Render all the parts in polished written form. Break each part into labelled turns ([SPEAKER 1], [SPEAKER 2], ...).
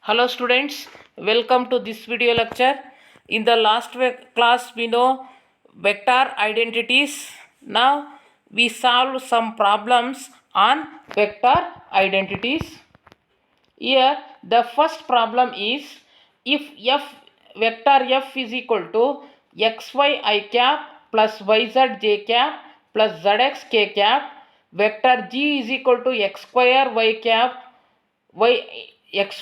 [SPEAKER 1] Hello students, welcome to this video lecture. In the last class we know vector identities. Now we solve some problems on vector identities. Here the first problem is if f vector f is equal to xy I cap plus yz j cap plus zx k cap, vector g is equal to x square y cap y x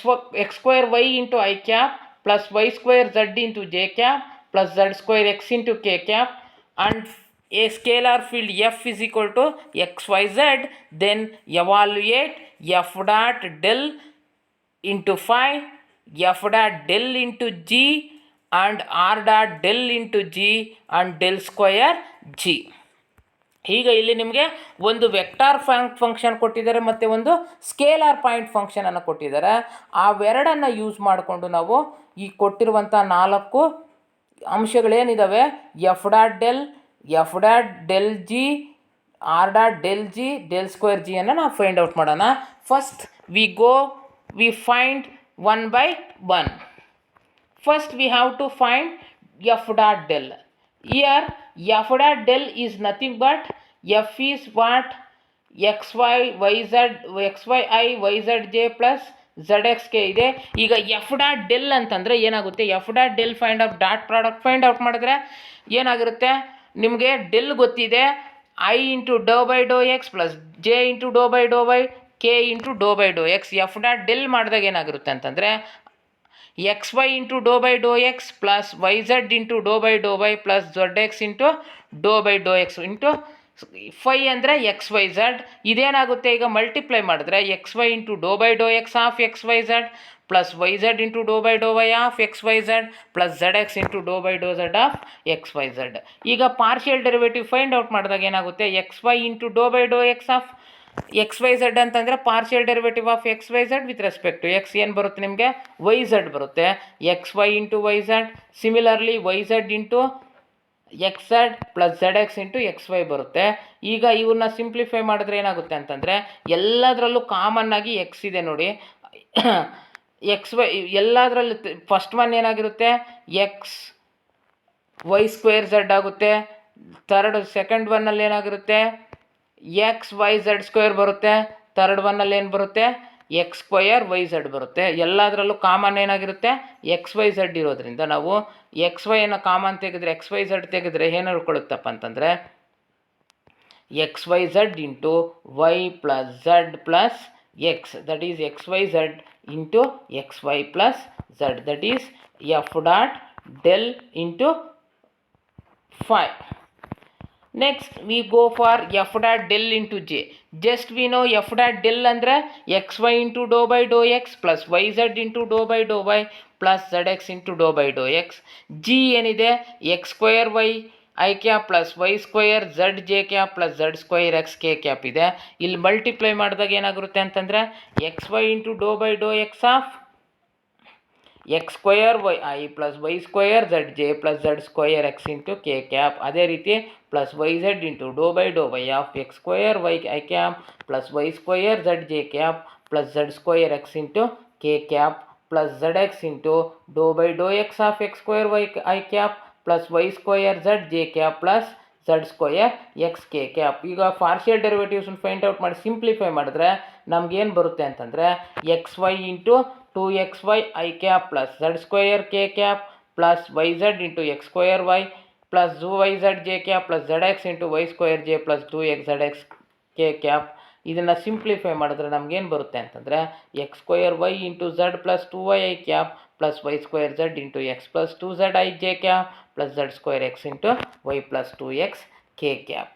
[SPEAKER 1] square y into I cap plus y square z into j cap plus z square x into k cap, and a scalar field f is equal to xyz, then evaluate f dot del into phi, f dot del into g and r dot del into g and del square g. ಈಗ ಇಲ್ಲಿ ನಿಮಗೆ ಒಂದು vector function ಕೊಟ್ಟಿದ್ದಾರೆ ಮತ್ತು ಒಂದು scalar point ಫಂಕ್ಷನನ್ನು ಕೊಟ್ಟಿದ್ದಾರೆ. ಅವೆರಡನ್ನು use ಮಾಡಿಕೊಂಡು ನಾವು ಈ ಕೊಟ್ಟಿರುವಂಥ 4 ಅಂಶಗಳೇನಿದ್ದಾವೆ F dot del G, R dot del G, del square ಜಿಯನ್ನು ನಾವು ಫೈಂಡ್ ಔಟ್ ಮಾಡೋಣ. First we find one by one. First we have to find F dot del. Here f dot del is nothing but f is what xy yz j plus zx k ಇದೆ. ಈಗ F dot del ಅಂತಂದರೆ ಏನಾಗುತ್ತೆ, f dot del find out dot product find out ಮಾಡಿದ್ರೆ ಏನಾಗಿರುತ್ತೆ, ನಿಮಗೆ del ಗೊತ್ತಿದೆ, i into Dow by Dow x plus j into Dow by Dow y k into Dow by Dow x. F dot del ಮಾಡಿದಾಗ ಏನಾಗಿರುತ್ತೆ ಅಂತಂದರೆ x Y into Dow by Dow x plus Y Z into Dow by Dow y plus Z X into Dow by Dow x into phi ಅಂದರೆ X Y Z. ಇದೇನಾಗುತ್ತೆ, ಈಗ multiply ಮಾಡಿದ್ರೆ X Y into Dow by Dow X of X Y Z plus Y Z into Dow by Dow Y of X Y Z plus Z X into Dow by do Z of X Y Z. ಈಗ partial derivative find out ಮಾಡಿದಾಗ ಏನಾಗುತ್ತೆ, X Y into Dow by Dow X of X Y Z ಅಂತಂದರೆ partial derivative of X Y Z with respect to X ಏನು ಬರುತ್ತೆ, ನಿಮಗೆ y z ಬರುತ್ತೆ. X Y into y z, similarly y Z into x z plus Z X into x y ಬರುತ್ತೆ. ಈಗ ಇವನ್ನ simplify ಮಾಡಿದ್ರೆ ಏನಾಗುತ್ತೆ ಅಂತಂದರೆ ಎಲ್ಲದರಲ್ಲೂ ಕಾಮನ್ ಆಗಿ ಎಕ್ಸ್ ಇದೆ ನೋಡಿ. ಎಕ್ಸ್ ವೈ ಎಲ್ಲದರಲ್ಲೂ ಫಸ್ಟ್ ಒನ್ ಏನಾಗಿರುತ್ತೆ, ಎಕ್ಸ್ ವೈ ಸ್ಕ್ವೇರ್ ಝಡ್ ಆಗುತ್ತೆ. ಸೆಕೆಂಡ್ ಒನ್ನಲ್ಲಿ ಏನಾಗಿರುತ್ತೆ, ಎಕ್ಸ್ ವೈ ಝಡ್ ಸ್ಕ್ವೇರ್ ಬರುತ್ತೆ. ಥರ್ಡ್ ಒನ್ನಲ್ಲಿ ಏನು ಬರುತ್ತೆ, ಎಕ್ಸ್ ಸ್ಕ್ವಯರ್ ವೈ ಝಡ್ ಬರುತ್ತೆ. ಎಲ್ಲದರಲ್ಲೂ ಕಾಮನ್ ಏನಾಗಿರುತ್ತೆ, ಎಕ್ಸ್ ವೈ ಝಡ್ ಇರೋದ್ರಿಂದ ನಾವು ಎಕ್ಸ್ ವೈಯನ್ನು ಕಾಮನ್ ತೆಗೆದ್ರೆ ಎಕ್ಸ್ ವೈ ಝಡ್ ತೆಗೆದ್ರೆ ಏನು ಉಳ್ಕೊಳ್ಳುತ್ತಪ್ಪ ಅಂತಂದರೆ x Y Z into Y plus z plus x, that is x Y Z into x y plus z, that is f dot del into phi. Next we go for f dot del into j. Just we know f dot del ಅಂದರೆ xy into dou by dou x plus yz into dou by dou y plus zx into dou by dou x. g ಏನಿದೆ x square y I cap plus Y square z j cap plus Z square x k cap ಇದೆ. ಇಲ್ಲಿ multiply ಮಾಡಿದಾಗ ಏನಾಗಿರುತ್ತೆ ಅಂತಂದರೆ x Y into Dow by Dow X of x square y i plus Y square z j plus Z square X into k cap. ಅದೇ ರೀತಿ plus Y Z into Dow by Dow Y of x square y i cap plus Y square z j cap plus Z square X into k cap plus Z X into Dow by Dow X of x square y i cap plus Y square z j cap plus Z square x k cap. ಈಗ partial ಡೆರಿವೇಟಿವ್ಸನ್ನು find out ಮಾಡಿ simplify ಮಾಡಿದ್ರೆ ನಮಗೇನು ಬರುತ್ತೆ ಅಂತಂದರೆ x Y into 2xy I cap plus z square k cap plus yz into x square y plus 2yz j cap plus zx into y square j plus 2xzx k cap. ಇದನ್ನು simplify ಮಾಡಿದ್ರೆ ನಮಗೇನು ಬರುತ್ತೆ ಅಂತಂದರೆ X square Y into Z plus 2y I cap plus Y square Z into X plus 2z I j cap plus Z square X into Y plus 2x k cap.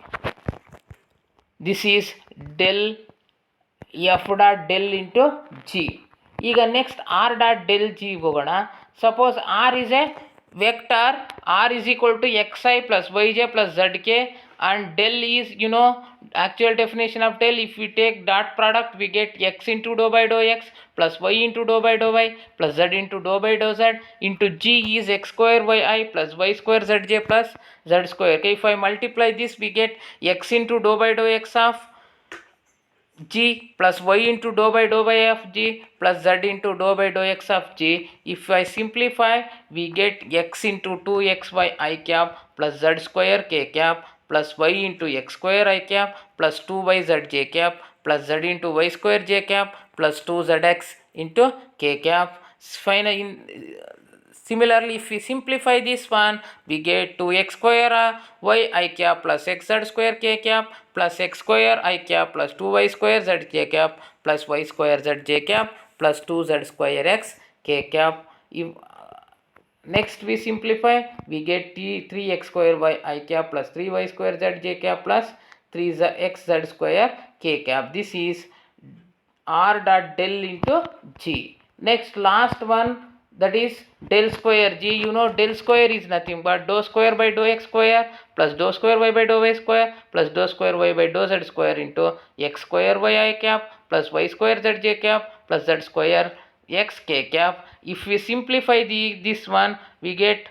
[SPEAKER 1] This is del F dot del into G. ಈಗ next R dot del G ಹೋಗೋಣ. Suppose R is a vector, R is equal to X I plus Y J plus Z K and del is actual definition of del, if we take dot product we get x into dou by dou x plus y into dou by dou y plus z into dou by dou z into g is x square y plus y square zj plus z square. Okay, if I multiply this we get x into dou by dou x of g plus y into dou by f g plus z into dou by dou x of g. If I simplify, we get x into 2xy I cap plus z square k cap plus y into x square I cap plus 2yz j cap plus z into y square j cap plus 2zx into k cap. Finally, similarly, if we simplify this one, we get 2x square y I cap plus xz square k cap plus x square I cap plus 2y square z j cap plus y square z j cap plus 2z square x k cap. If next we simplify, we get 3x square y I cap plus 3y square z j cap plus 3xz square k cap. This is r dot del into g. Next last one, that is del square g. You know del square is nothing but dou square by dou x square plus dou square y by dou y square plus dou square y by dou z square into x square y I cap plus y square z j cap plus z square x k cap. If we simplify this one, we get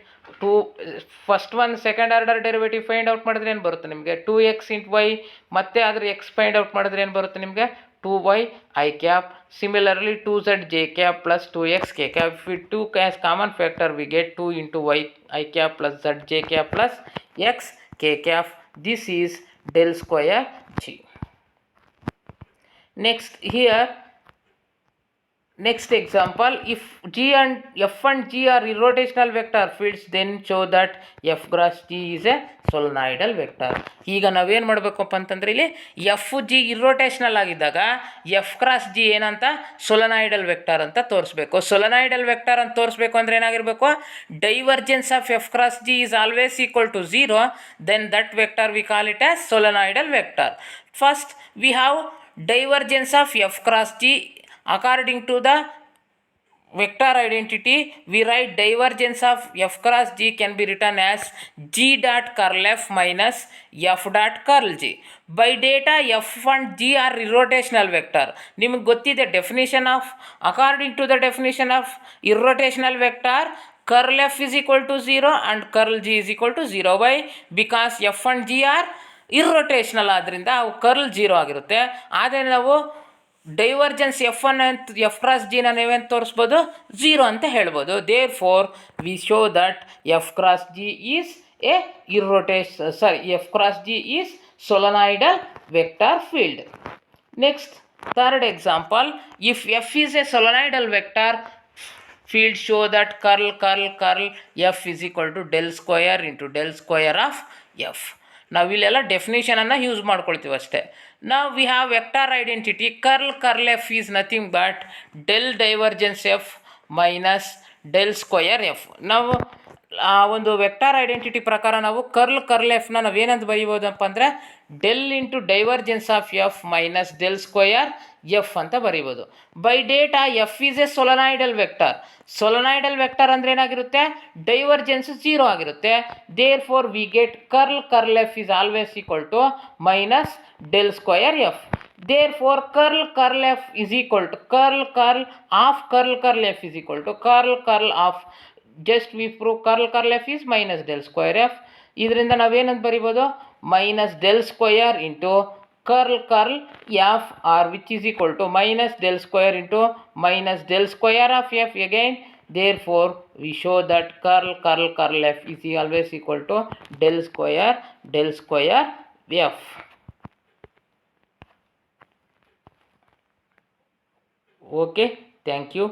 [SPEAKER 1] first one second order derivative find out ಮಾಡಿದ್ರೆ ಏನು ಬರುತ್ತೆ ನಿಮಗೆ 2x into y, ಮತ್ತೆ ಅದರ x find out ಮಾಡಿದ್ರೆ ಏನು ಬರುತ್ತೆ ನಿಮಗೆ 2y I cap. Similarly 2z j cap plus 2x k cap. If we 2 as common factor, we get 2 into y I cap plus z j cap plus x k cap. This is del square g. Next here, next example, if g and f and g are irrotational vector fields, then show that f cross g is a solenoidal vector. ಈಗ ನಾವೇನು ಮಾಡಬೇಕಪ್ಪ ಅಂತಂದರೆ ಇಲ್ಲಿ F G ಇರ್ರೋಟೇಷನಲ್ ಆಗಿದ್ದಾಗ F cross G ಏನಂತ ಸೊಲನಾಯ್ಡಲ್ vector ಅಂತ ತೋರಿಸ್ಬೇಕು. ಸೊಲನಾಯ್ಡಲ್ vector ಅಂತ ತೋರಿಸ್ಬೇಕು ಅಂದರೆ ಏನಾಗಿರಬೇಕು, divergence of F cross G is always equal to 0, then that vector we call it as solenoidal vector. First we have divergence of F cross G. According to the vector identity, we write divergence of f cross g can be written as g dot curl f minus f dot curl g. By data, f and g are irrotational vector. ನಿಮಗೆ ಗೊತ್ತಿದೆ definition of, according to the definition of irrotational vector, curl f is equal to 0 and curl g is equal to 0. Why? Because f and g are irrotational, ಆದ್ದರಿಂದ ಅವು curl 0 ಆಗಿರುತ್ತೆ. ಆದರೆ ನಾವು divergence F one ಅಂತ F cross ಜಿನ ನೀವೇನು ತೋರಿಸ್ಬೋದು, 0 ಅಂತ ಹೇಳ್ಬೋದು. Therefore we show that F cross G is a F cross G is solenoidal vector field. Next third example, if F is a solenoidal vector field, show that curl f is equal to del square into del square of f. ನಾವಿಲ್ಲೆಲ್ಲ ಡೆಫಿನೇಷನನ್ನು use ಮಾಡ್ಕೊಳ್ತೀವಿ ಅಷ್ಟೇ. ನಾವು we have vector identity curl f is nothing but del divergence F minus del square F. ನಾವು ಆ ಒಂದು vector identity ಪ್ರಕಾರ ನಾವು ಕರ್ಲ್ ಎಫ್ನ ನಾವೇನಂತ ಬರೀಬೋದಪ್ಪ ಅಂದರೆ del into divergence of F minus del square F ಅಂತ ಬರೀಬೋದು. By data F is a solenoidal vector. Solenoidal vector ಅಂದರೆ ಏನಾಗಿರುತ್ತೆ, ಡೈವರ್ಜೆನ್ಸ್ 0 ಆಗಿರುತ್ತೆ. Therefore we get curl F is always equal to minus del square F. Therefore curl f is equal to curl of curl f is equal to curl of, just we prove curl f is minus del square f. ಇದರಿಂದ ನಾವೇನಂತ ಬರಿಬೋದು, minus del square into curl f or which is equal to minus del square into minus del square of f again. Therefore we show that curl f is always equal to del square f. Okay, thank you.